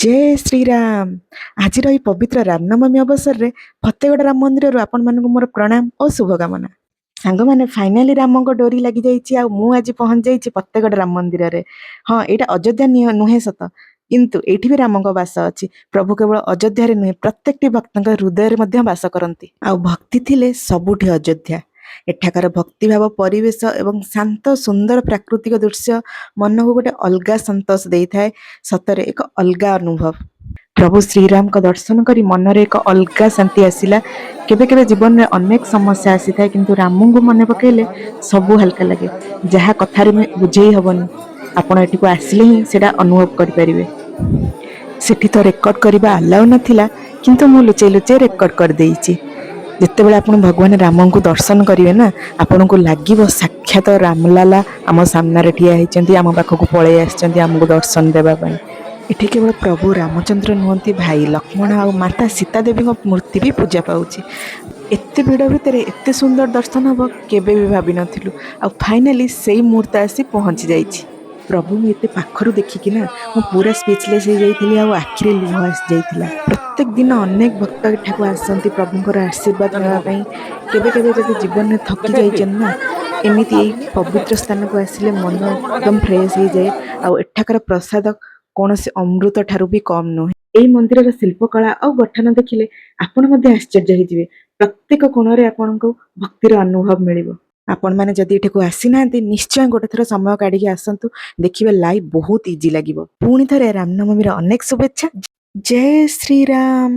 जय श्री राम। आज पवित्र रामनवमी अवसर में फतेगड़ राम मंदिर आपण मानक मोर प्रणाम और शुभकामना। सांग मैंने फाइनाली राम डोरी लगी जाइए आज पहुंच जाइए फतेगड़ राम मंदिर रे। हाँ यहाँ अयोध्या नुहे सत किंतु एठी भी राम वास अच्छी। प्रभु केवल अयोध्या नुहे प्रत्येक भक्त हृदय में वास करती। आ भक्ति थिले सबुठी अयोध्या। एठाकार भक्तिभाव परिवेश एवं शांत सुंदर प्राकृतिक दृश्य मन को गोटे अलग संतोष दे थाए। सतरे एक अलग अनुभव। प्रभु श्रीराम का दर्शन करी मन रे एक अलग शांति आसिला। केबे केबे जीवन में अनेक समस्या आसी थाए किंतु रामू को मन पकेले सबू हल्का लगे। जहाँ कथारे में बुझेई हबनी आपण एठी को आसिले ही सेटा अनुभव करि परिबे। सेठी तो रेकॉर्ड करबा अलाउ नथिला किंतु मु लुचै लुचै रेकॉर्ड कर देइछि। जितेबाला आपण भगवान राम को दर्शन करेंगे ना आपण को लगे साक्षात रामलाला आम सामने ठिया होती आम पाखक पलि आमको दर्शन देवाई। एठी केवल प्रभु रामचंद्र नुहति भाई लक्ष्मण और माता सीता देवी मूर्ति भी पूजा पाऊँच। एते भिड़ भितर एते सुंदर दर्शन हम केबे भी भाभी नथिलु। आ फाइनाली सेई मुहूर्त आसी पहुंची जाइछि। प्रभु मु एते पाखरु देखिकी ना मु पूरा स्पीचलेस हो जाइथिली आ आखिरे लुह आसी जाइथिला। प्रत्येक दिन अनेक भक्त एठाकू आसନ୍ତି प्रभुंकर आशीर्वाद नेबा पई। केबे केबे जदि जीवन में थकी जाइछन ना एमिति पवित्र स्थान को आसिले मन एकदम फ्रेश हो जाए। आ एठाकर प्रसाद कौन से अमृत ठारू भी कम नुहे। एई मंदिर शिल्पकला और गठन देखिले आपण मध्ये आश्चर्य होइजिवे। प्रत्येक कोणरे आपनको भक्तिर अनुभव मिलिबो। आपण माने जदि एठेको आसी नांती निश्चय गोटे थर समय काढिके आसंतु। देखिबे लाइव बहुत इजी लागिबो। पुणी थरे रामनवमीर अनेक शुभेच्छा। जय श्री राम।